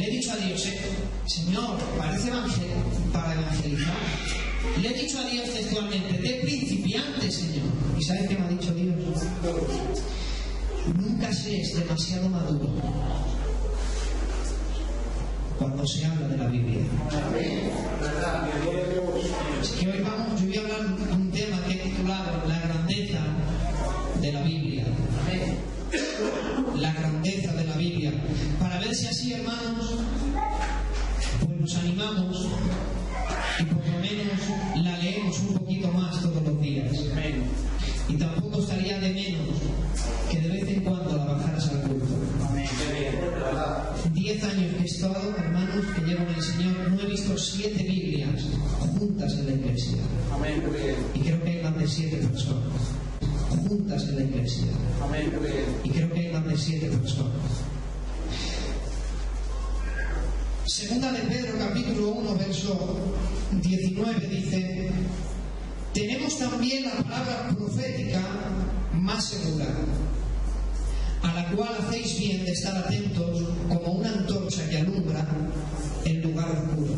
Le he dicho a Dios, Señor, parece para evangelizar. Le he dicho a Dios textualmente, de principiante, Señor. ¿Y sabes qué me ha dicho Dios? Nunca seas demasiado maduro cuando se habla de la Biblia. Así que hoy yo voy a hablar de un tema que he titulado La grandeza de la Biblia. La grandeza de la Biblia. Para ver si así, hermanos, pues nos animamos y por lo menos la leemos un poquito más todos los días. Y tampoco estaría de menos que de vez en cuando la bajaras al culto. 10 años que he estado, hermanos, que llevo en el Señor, no he visto 7 Biblias juntas en la iglesia. Y creo que hay más de 7 personas juntas en la iglesia. Y creo que hay más de 7 personas. Segunda de Pedro, capítulo 1, verso 19, dice: tenemos también la palabra profética más segura, a la cual hacéis bien de estar atentos como una antorcha que alumbra el lugar oscuro,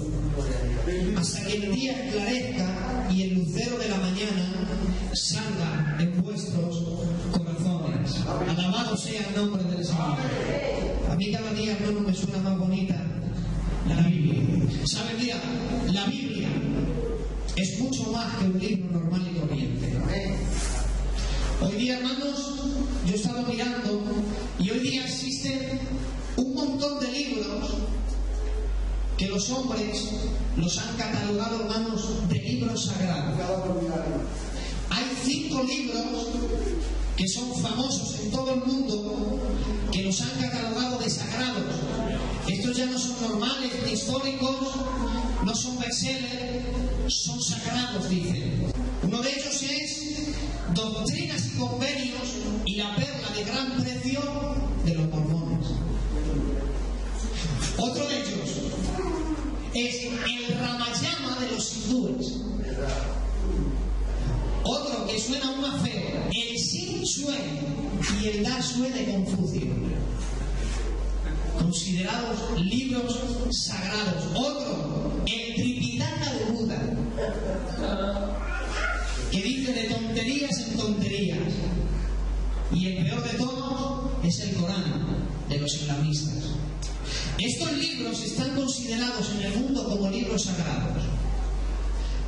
hasta que el día esclarezca y el lucero de la mañana salga en vuestros corazones. Alabado sea el nombre del Señor. A mí cada día, hermano, me suena más bonita la Biblia. ¿Sabe? Mira, la Biblia es mucho más que un libro normal y corriente. Hoy día, hermanos, yo he estado mirando y hoy día existen un montón de libros que los hombres los han catalogado, hermanos, de libros sagrados. Hay 5 libros que son famosos en todo el mundo que los han catalogado de sagrados. Estos ya no son normales ni históricos, no son bestsellers, son sagrados, dicen. Uno de ellos es Doctrinas y Convenios y la perla de gran precio de los mormones. Otro de ellos es el Ramayana de los hindúes. Otro que suena aún más feo, el Sin Shui y el Da Shui de Confucio, considerados libros sagrados. Otro, el Tripitaka de Buda, que dice de tonterías en tonterías. Y el peor de todos es el Corán de los islamistas. Estos libros están considerados en el mundo como libros sagrados.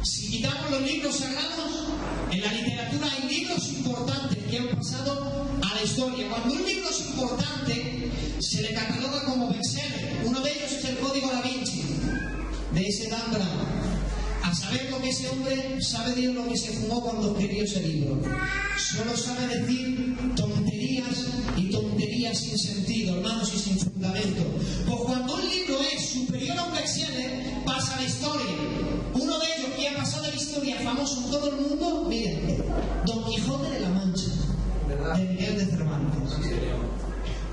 Si quitamos los libros sagrados, en la literatura hay libros importantes que han pasado a la historia. Cuando un libro es importante, se le cataloga como bestseller. Uno de ellos es el Código Da Vinci, de ese Dan Brown. A saber lo que ese hombre, sabe Dios lo que se fumó cuando escribió ese libro. Solo sabe decir tonterías y tonterías sin sentido, hermanos, y sin fundamento. Pues cuando un libro es superior a un bestseller, pasa a la historia. Uno de ellos que ha pasado a la historia, famoso en todo el mundo, miren, Don Quijote de la Mancha, de Miguel de Cervantes.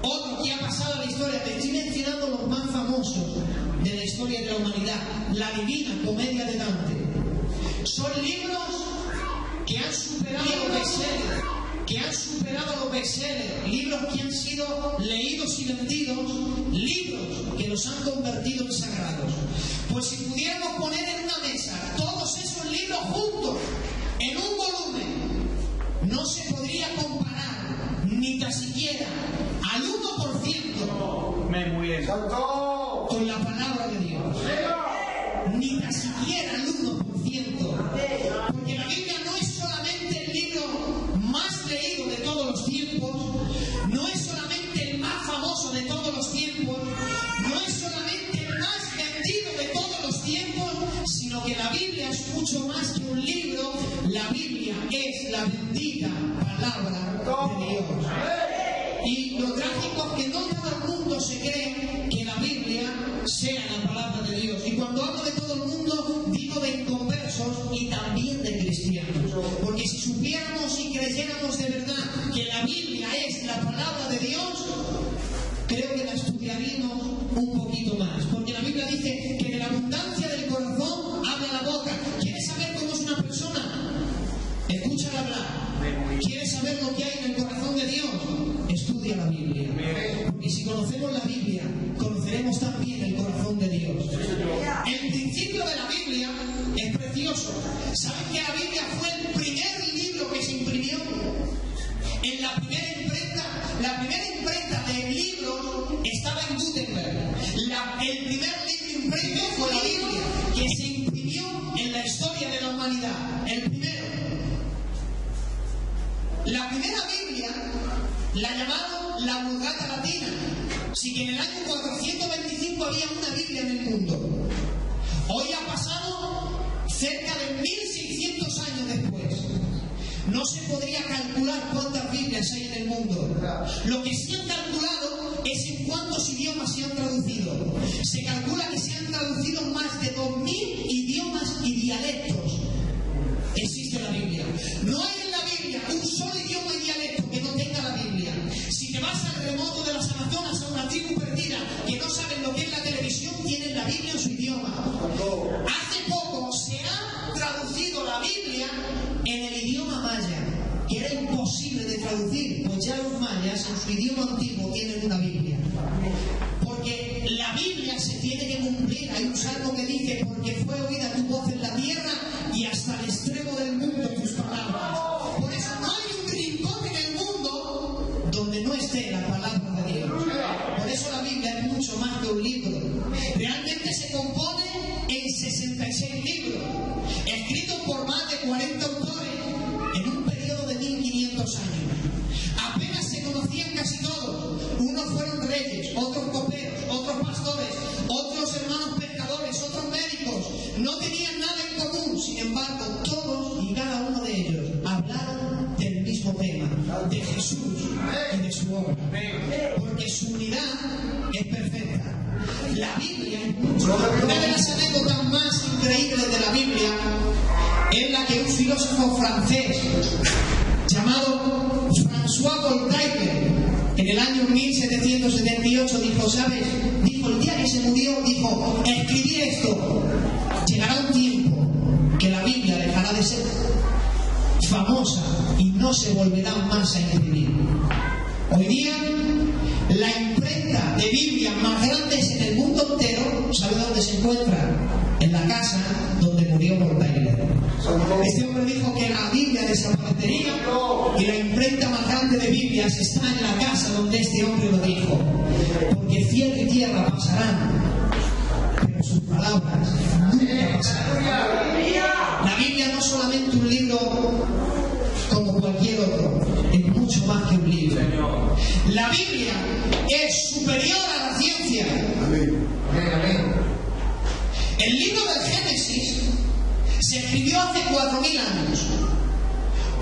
Otro que ha pasado a la historia, te estoy mencionando los más famosos de la historia de la humanidad, la Divina Comedia de Dante. Son libros que han superado los bestsellers, libros que han sido leídos y vendidos, libros que los han convertido en sagrados. Pues si pudiéramos poner en una mesa todos esos libros juntos, en un volumen, no se podría comparar ni tan siquiera al 1% con la palabra de Dios. Ni tan siquiera al 1%. Porque la Biblia no es solamente el libro más leído de todos los tiempos, no es solamente el más famoso de todos los tiempos, no es solamente el más vendido de todos los tiempos, sino que la Biblia es mucho más que un libro. La Biblia es la bendita palabra de Dios. Y lo trágico es que no todo el mundo se cree que la Biblia sea la palabra de Dios. Y cuando hablo de todo el mundo, digo de inconversos y también de cristianos. Porque si supiéramos y creyéramos de verdad que la Biblia es la palabra de Dios, creo que la estudiaríamos un poquito más. Porque la Biblia dice que de la abundancia del corazón habla la boca. ¿Quieres saber cómo es una persona? Escúchala hablar. ¿Quieres saber lo que hay en el corazón de Dios? Estudia la Biblia. Porque si conocemos la Biblia, conocemos veremos también el corazón de Dios. El principio de la Biblia es precioso. ¿Saben que la Biblia fue el primer libro que se imprimió? En la primera imprenta de libros estaba en Gutenberg. El primer libro impreso fue la Biblia, que se imprimió en la historia de la humanidad. El primero. La primera Biblia la llamaron la Vulgata Latina. Así que en el año 425 había una Biblia en el mundo. Hoy ha pasado cerca de 1600 años después. No se podría calcular cuántas Biblias hay en el mundo. Lo que sí han calculado es en cuántos idiomas se han traducido. Se calcula que se han traducido más de 2000 idiomas y dialectos. Existe la Biblia. No hay en la Biblia un solo idioma y dialecto que no tenga la Biblia. Si te vas al remoto de las Amazonas, a una tribu perdida que no saben lo que es la televisión, tienen la Biblia en su idioma. Hace poco se ha traducido la Biblia en el idioma maya, que era imposible de traducir, pues ya los mayas en su idioma antiguo tienen una Biblia. Porque la Biblia se tiene que cumplir. Hay un salmo que dice: porque fue oída tu voz en la tierra y hasta el extremo del mundo tus palabras. Por eso no hay un rincón en el mundo donde no esté la palabra de Dios. Por eso la Biblia es mucho más que un libro. Realmente se compone en 66 libros, escritos por más de 40 autores en un periodo de 1500 años. Apenas se conocían casi todos. Unos fueron reyes, otros coperos, otros pastores, otros hermanos pescadores, otros médicos. No tenían nada en común. Sin embargo, todos y cada uno de ellos hablaron del mismo tema, de Jesús y de su obra. Porque su unidad es perfecta. La Biblia, una de las anécdotas más increíbles de la Biblia es la que un filósofo francés llamado François Voltaire en el año 1778 dijo: ¿sabes? Dijo, el día que se murió, dijo: escribí esto, llegará un tiempo que la Biblia dejará de ser famosa y no se volverá más a imprimir. Hoy día la imprenta de Biblia más grandes en el mundo entero, ¿sabe dónde se encuentra? En la casa donde murió Voltaire. Este hombre dijo que la Biblia desaparecería y la imprenta más grande de Biblias está en la casa donde este hombre lo dijo. Porque cielo y tierra pasarán, pero sus palabras nunca pasarán. La Biblia no es solamente un libro como cualquier otro, es mucho más que un libro. La Biblia es superior a la ciencia. El libro del Génesis se escribió hace 4000 años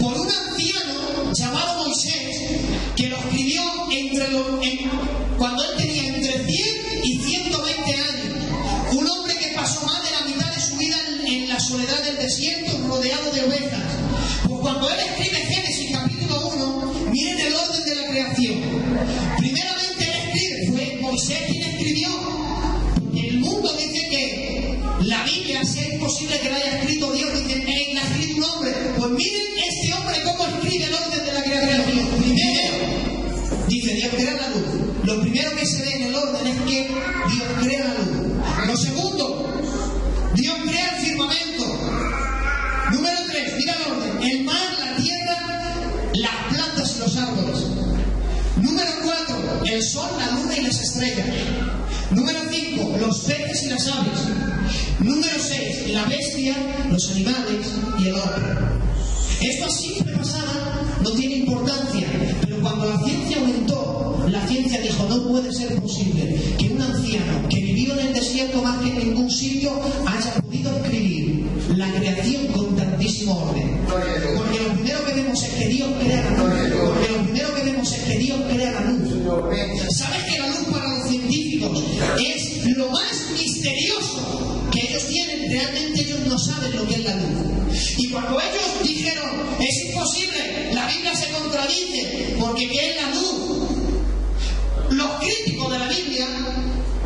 por un anciano llamado Moisés, que lo escribió cuando él tenía entre 100 y 120 años. Un hombre que pasó más de la mitad de su vida en la soledad del desierto, rodeado de ovejas. Pues cuando él escribe Génesis capítulo 1, miren el orden de la creación. Primeramente él escribe, fue Moisés quien escribió. Porque el mundo dice que la Biblia, si es imposible que la haya escrito Dios, dicen, la ha escrito un hombre. Pues miren este hombre cómo escribe el orden de la creación. Primero, dice Dios crea la luz. Lo primero que se ve en el orden es que Dios crea la luz. Lo segundo, Dios crea el firmamento. Número 3, mira el orden: el mar, la tierra, las plantas y los árboles. Número 4, el sol, la luna y las estrellas. Número 5, los peces y las aves. Número 6, la bestia, los animales y el hombre. Esto a simple pasada no tiene importancia, pero cuando la ciencia aumentó, la ciencia dijo: no puede ser posible que un anciano que vivió en el desierto más que en ningún sitio haya podido escribir la creación con tantísimo orden. Porque lo primero que vemos es que Dios crea la luz. Porque lo primero que vemos es que Dios crea la luz. ¿Sabes que la luz para los científicos es lo más misterioso que ellos tienen? Realmente ellos no saben lo que es la luz. Y cuando ellos dijeron: es imposible, la Biblia se contradice, porque ¿qué es la luz? Los críticos de la Biblia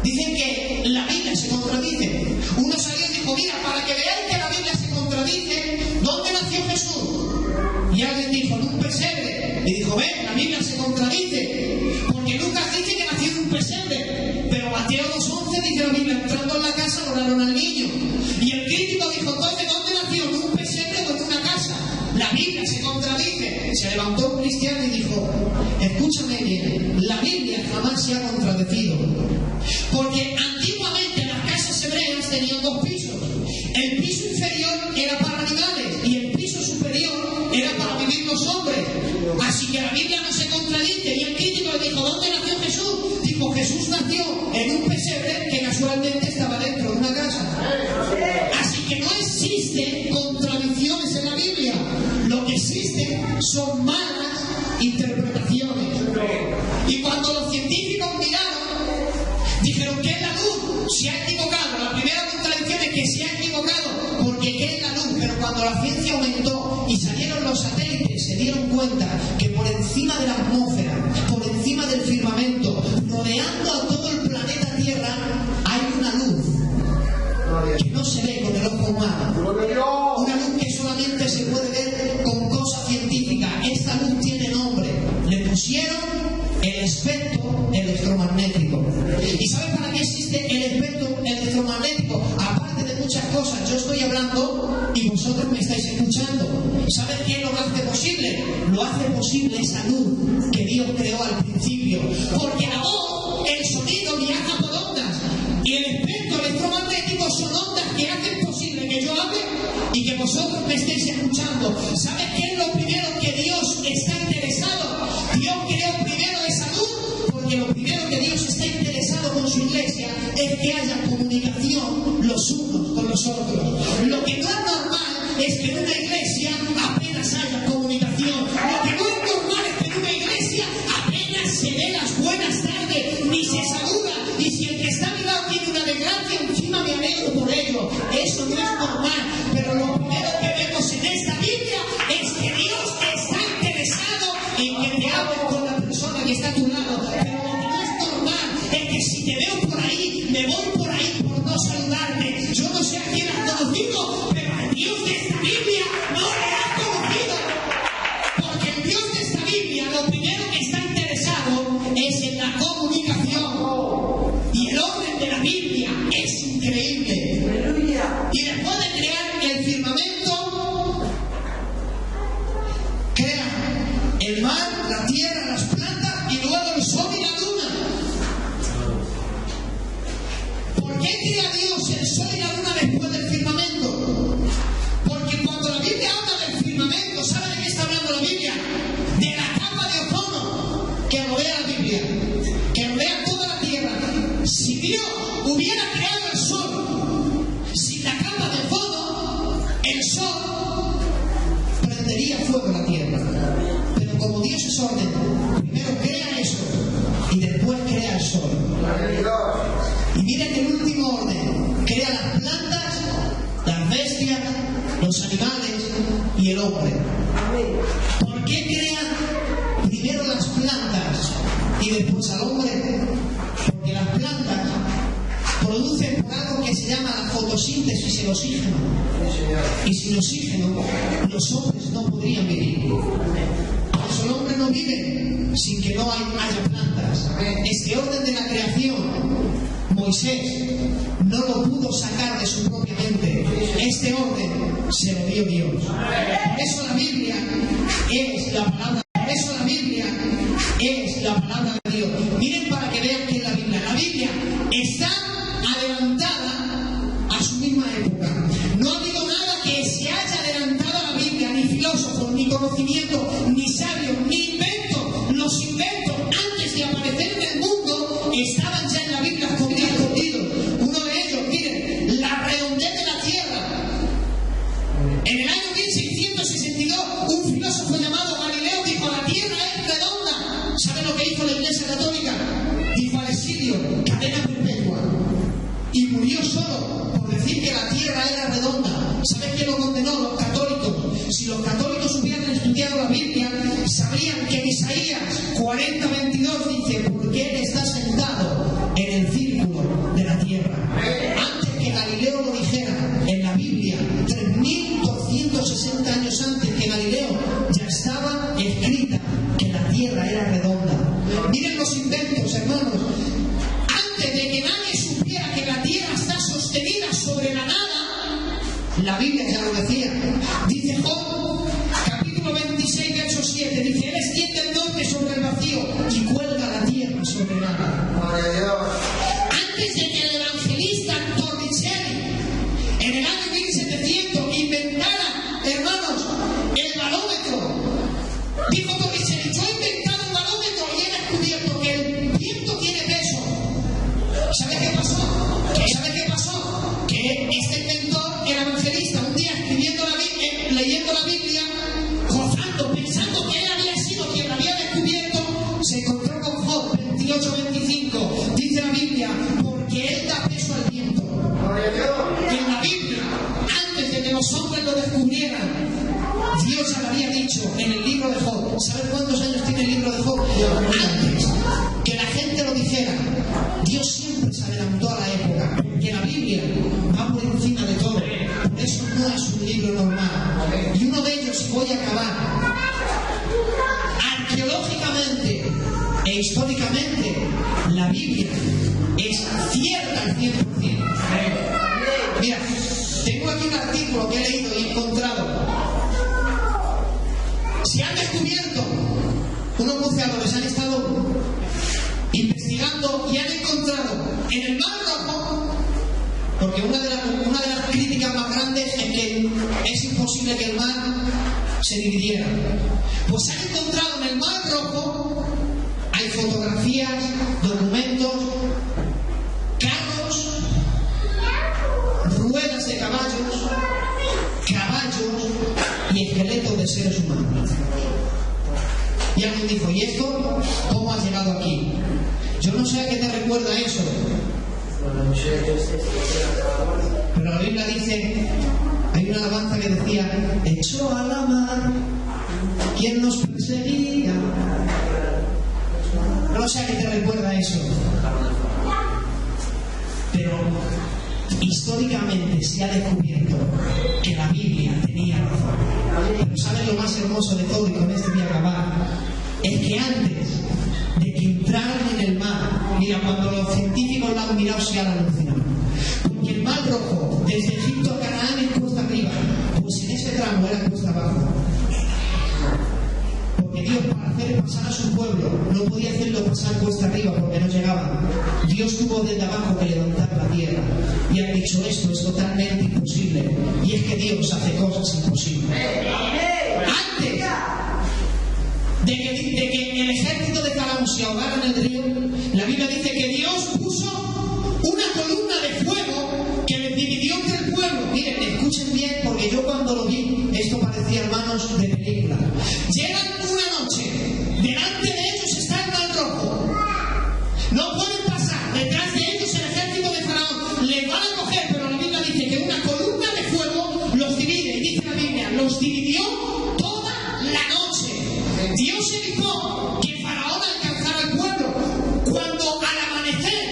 dicen que la Biblia se contradice. Uno salió y dijo: mira, para que veáis que la Biblia se contradice, ¿dónde nació Jesús? Y alguien dijo: en un pesebre. Y dijo: ven, la Biblia se contradice, porque Lucas dice que nació en un pesebre, pero Mateo no dice la Biblia, entrando en la casa adoraron al niño. Y el crítico dijo, entonces, ¿dónde nació? ¿En un pesebre o en una casa? La Biblia se contradice. Se levantó un cristiano y dijo, escúchame bien, la Biblia jamás se ha contradecido. Porque antiguamente las casas hebreas tenían dos pisos. El piso inferior era para animales y el piso superior era para vivir los hombres. Así que la Biblia no se contradice. Y el crítico le dijo, ¿dónde nació Jesús? Dijo, Jesús nació en un pesebre que casualmente estaba dentro de una casa. Así que no existen contradicciones en la Biblia. Lo que existen son malas interpretaciones. Y cuando los científicos miraron, dijeron, ¿qué es la luz? Se ha equivocado. La primera contradicción es que se ha equivocado, porque ¿qué es la luz? Pero cuando la ciencia aumentó y salieron los satélites, se dieron cuenta que por encima de la atmósfera, por encima del firmamento, rodeando a todo el planeta Tierra, hay una luz que no se ve con el ojo humano. Una luz que solamente se puede ver con cosas científicas. Esta luz tiene nombre. Le pusieron el espectro electromagnético. ¿Y sabes para qué existe el espectro electromagnético? Aparte de muchas cosas, yo estoy hablando y vosotros me estáis escuchando. ¿Sabes qué lo hace posible? Lo hace posible esa luz que Dios creó al principio. Porque la voz, el sonido viaja por ondas. Y el espectro electromagnético son ondas que hacen posible que yo hable y que vosotros me estéis escuchando. ¿Sabes qué es lo primero que Dios está interesado? Dios creó primero esa luz, porque lo primero que Dios está interesado con su iglesia es que haya comunicación los unos con los otros. Lo que no es normal es que en una iglesia apenas haya comunicación. Lo que no es normal es que en una iglesia apenas se dé las buenas tardes, ni se saluda. Y si el que está a mi lado tiene una desgracia, encima me alegro por ello. Eso no es normal. Pero lo primero que vemos en esta Biblia es que Dios está interesado en que te hables con la persona que está a tu lado. Pero lo que no es normal es que si te veo por ahí, me voy por ahí por no saludarte. Yo no sé a quién has conocido, pero al Dios de esta Biblia no le has conocido. Porque el Dios de esta Biblia lo primero que está interesado es en la comunicación. Y el orden de la Biblia es increíble. Y después de crear el firmamento, crea el mar, la tierra, las plantas y luego el sol y la luna. ¿Por qué crea Dios el sol y la luna después del firmamento? Porque cuando la Biblia habla del firmamento, ¿sabe de qué está hablando la Biblia? De la capa de ozono que rodea la Biblia, que rodea toda la tierra. Si Dios hubiera creado el sol sin la capa de ozono, el sol prendería fuego en la tierra. Pero como Dios es orden, primero crea eso y después crea el sol. Y mira que el último orden crea las plantas, las bestias, los animales y el hombre. ¿Por qué crea primero las plantas y después al hombre? Porque las plantas producen por algo que se llama la fotosíntesis, el oxígeno. Y sin oxígeno los hombres no podrían vivir. Por eso el hombre no vive sin que no haya plantas. Este orden de la creación, Moisés no lo pudo sacar de su propia mente. Este orden se lo dio Dios. Por eso la Biblia es la palabra. Por eso la Biblia es la palabra de Dios. Miren para que vean que la Biblia está adelantada a su misma época. No ha habido nada que se haya adelantado a la Biblia, ni filósofos, ni conocimiento, ni sabios, ni inventos. Los inventos, antes de aparecer en el mundo, estaban ya en la Biblia escondidos. Uno de ellos, miren, la redondez de la Tierra. En el año 1662, un filósofo llamado Galileo dijo: la Tierra es redonda. ¿Saben lo que hizo la Iglesia Católica? Dijo al exilio, cadena perpetua. Y murió solo por decir que la Tierra era redonda. ¿Saben quién lo condenó? Los católicos. Si los católicos hubieran estudiado la Biblia, sabrían que en Isaías 40:22 dice: porque Él está sentado en el círculo de la tierra. Antes que Galileo lo dijera, en la Biblia, 3260 años antes que Galileo, ya estaba escrita que la tierra era redonda. Miren los inventos, hermanos. Antes de que nadie supiera que la 5, dice la Biblia, porque Él da peso al viento. En la Biblia, antes de que los hombres lo descubrieran, Dios ya lo había dicho en el libro de Job. ¿Sabes cuántos años tiene el libro de Job? Antes que la gente lo dijera, Dios siempre se adelantó a la época, porque la Biblia va por encima de todo. Por eso no es un libro normal. Y uno de ellos, y voy a acabar, arqueológicamente e históricamente, la Biblia es cierta al 100%. Mira, tengo aquí un artículo que he leído y he encontrado. Se han descubierto, unos buceadores han estado investigando y han encontrado en el Mar Rojo, porque una de las críticas más grandes es que es imposible que el mar se dividiera. Pues han encontrado en el Mar Rojo, hay fotografías, documentos, carros, ruedas de caballos y esqueletos de seres humanos. Y alguien dijo, ¿y esto cómo ha llegado aquí? Yo no sé a qué te recuerda eso, pero la Biblia dice, hay una alabanza que decía, echó a la mar quien nos perseguía. No sé a qué te recuerda eso, pero históricamente se ha descubierto que la Biblia tenía razón. Pero ¿sabes lo más hermoso de todo? Y con esto voy a acabar. Es que antes de que entraran en el mar, mira, cuando los científicos lo han mirado se han alucinado. Porque el Mar Rojo, desde Egipto a Canaán es cuesta arriba, pues en ese tramo era cuesta abajo. Porque Dios, para hacer pasar a su pueblo, no podía hacerlo pasar cuesta arriba porque no llegaba. Dios tuvo desde abajo que levantar la tierra. Y han dicho, esto es totalmente imposible. Y es que Dios hace cosas imposibles. Antes de que el ejército de Faraón se ahogara en el río, la Biblia dice que Dios puso una columna de fuego que les dividió entre el pueblo. Miren, escuchen bien, porque yo cuando lo vi, esto parecía, hermanos, de película. Llegan una noche, delante de ellos está el Mar Rojo. No pueden pasar, detrás de ellos el ejército de Faraón. Les van a coger, pero la Biblia dice que una columna de fuego los divide. Y dice la Biblia, los dividió toda la noche. Dios evitó que Faraón alcanzara al pueblo. Cuando al amanecer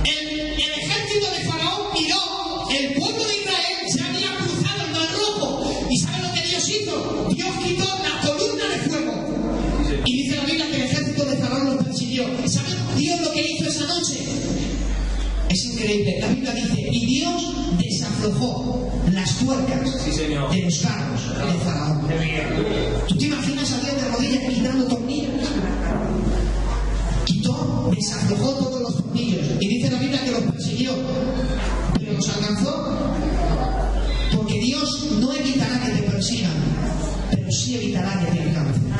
el ejército de Faraón miró, el pueblo de Israel ya había cruzado el Mar Rojo. ¿Y saben lo que Dios hizo? Dios quitó la columna de fuego. Y dice la Biblia que el ejército de Faraón los persiguió. ¿Saben Dios lo que hizo esa noche? Es increíble. La Biblia dice, y Dios desaflojó las tuercas de los carros de Faraón. ¿Tú te imaginas a Dios de rodillas quitando tornillos? Desaflojó todos los tornillos. Y dice la Biblia que los persiguió. Pero los alcanzó. Porque Dios no evitará que te persigan, pero sí evitará que te alcancen.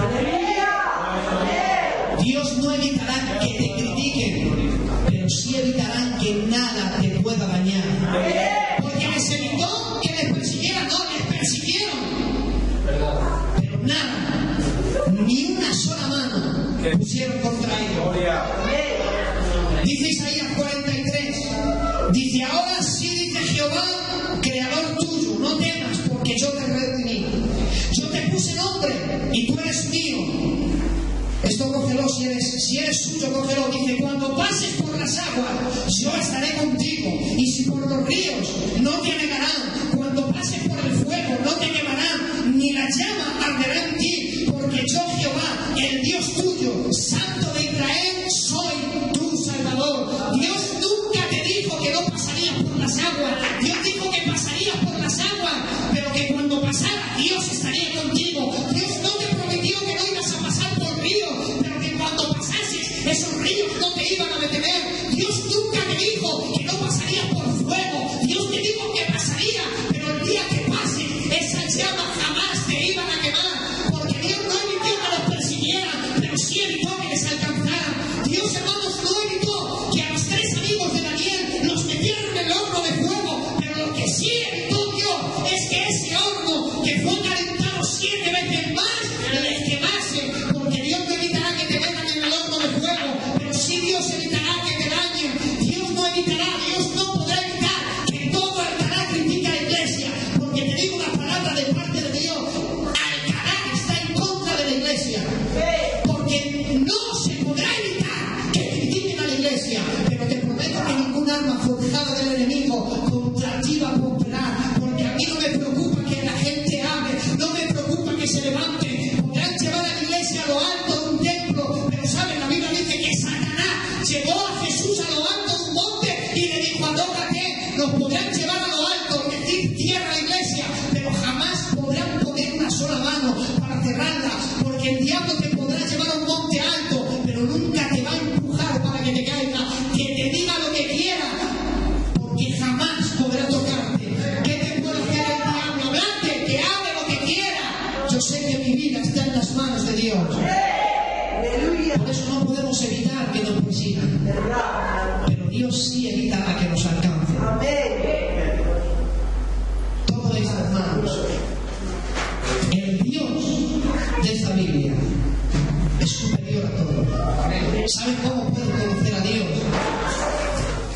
Dios no evitará que te critiquen, pero sí evitarán que nada te pueda dañar. Porque les evitó que les persiguieran, no, les persiguieron. Pero nada, ni una sola mano pusieron contra ellos. Dice Isaías 43, dice, ahora sí dice Jehová, creador tuyo, no temas, porque yo te redimí. Yo te puse nombre y tú eres mío. Esto cógelo, si eres suyo, cógelo. Dice, cuando pases por las aguas, yo estaré contigo. Y si por los ríos, no te anegarán. Cuando pases por el fuego, no te quemarán, ni la llama arderá en ti. Porque yo, Jehová, el Dios tuyo, Santo de Israel, soy tu Salvador. Dios nunca te dijo que no pasarías por las aguas. Dios dijo que pasarías por las aguas, pero que cuando pasara, Dios estaría contigo. Dios no te prometió que no ibas a pasar por ríos, pero que cuando pasases, esos ríos no te iban a detener. Dios nunca te dijo que no pasarías por fuego. Dios te dijo que pasaría, pero el día que pase, esas llamas jamás te iban a quemar. Porque Dios no evitó que los persiguieran, pero sí evitó que les alcanzaran. Dios, hermanos, no evitó que a los 3 amigos de Daniel los metieran en el horno de fuego, pero lo que sí evitó Dios es que ese horno, que fue calentado 7 veces más, les quemase. Porque Dios no evitará que te metan en el horno de fuego, pero sí Dios evitará que arma forjada del enemigo contra ti va a prosperar, porque a mí no me preocupa que la gente hable, no me preocupa que se levante, podrán llevar a la iglesia a lo alto de un templo, pero saben, la Biblia dice que Satanás llevó a Jesús a lo alto de un monte y le dijo: adórate. Nos podrán llevar a lo alto, decir tierra la iglesia, pero jamás podrán poner una sola mano para cerrarla, porque el diablo te podrá llevar a un monte alto, pero nunca te va a empujar para que te caiga, que te diga lo que quiera, porque jamás podrá tocarte. ¿Qué te puede hacer el diablo? Hablarte, que hable lo que quiera. Yo sé que mi vida está en las manos de Dios. Por eso no podemos evitar que nos persigan, pero Dios sí evitará que nos alcance. Todo está en manos. El Dios de esta Biblia es superior a todo. ¿Saben cómo puedes conocer a Dios?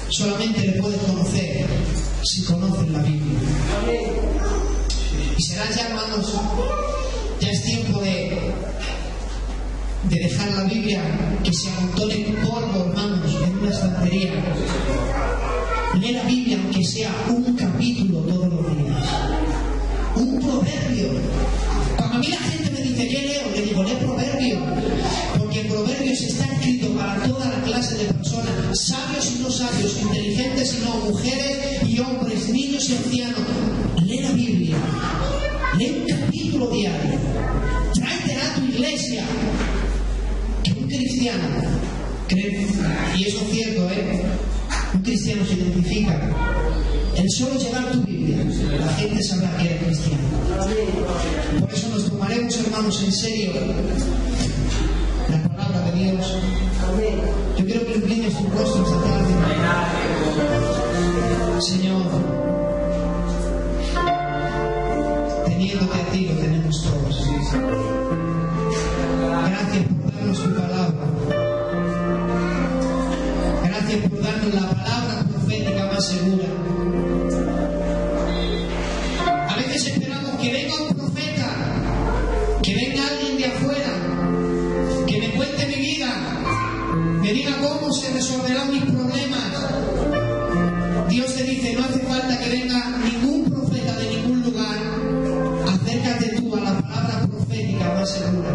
Solamente le puedes conocer si conoces la Biblia. Y será ya, hermanos, ya es tiempo de dejar la Biblia que se amontone polvo, hermanos, en una estantería. Lee la Biblia aunque sea un capítulo todos los días. Un proverbio. Cuando a mí la gente me dice ¿qué leo? Le digo, lee proverbios, porque el proverbios está escrito para toda la clase de personas, sabios y no sabios, inteligentes y no, mujeres y hombres, niños y ancianos. Lee la Biblia, lee un capítulo diario, tráetela a tu iglesia. Que un cristiano cree, y eso es cierto, un cristiano se identifica. El solo llevar tu Biblia, la gente sabrá que eres cristiano. Por eso nos tomaremos, hermanos, en serio la palabra de Dios. Yo quiero que inclines tu rostro esta tarde. Señor, teniéndote a ti lo tenemos todos. Gracias por darnos tu palabra. Gracias por darnos la palabra profética más segura. A veces esperamos que venga un profeta, que venga alguien de afuera, que me cuente mi vida, me diga cómo se resolverán mis problemas. Dios te dice, no hace falta que venga ningún profeta de ningún lugar. Acércate tú a la palabra profética más segura,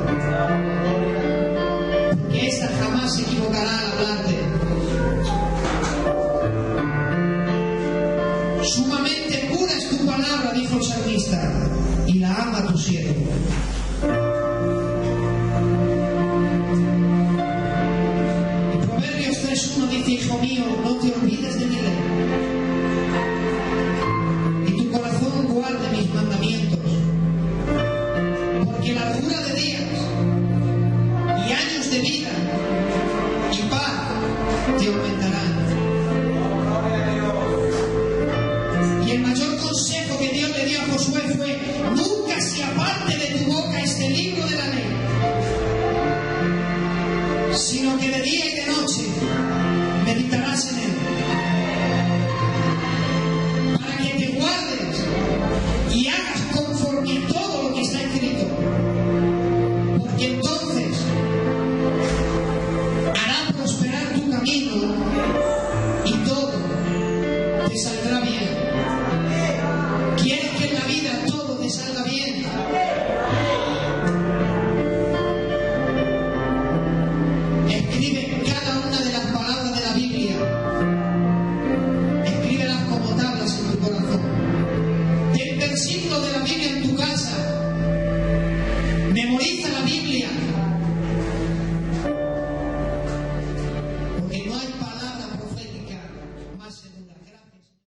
porque esta jamás se equivocará al hablarte. Sumamente pura es tu palabra, dijo el salmista, y la ama tu siervo. Y Proverbios 3:1 dice, hijo mío, no te olvides de mi ley, y tu corazón guarde mis mandamientos, porque largura de días y años de vida y paz te aumentarán.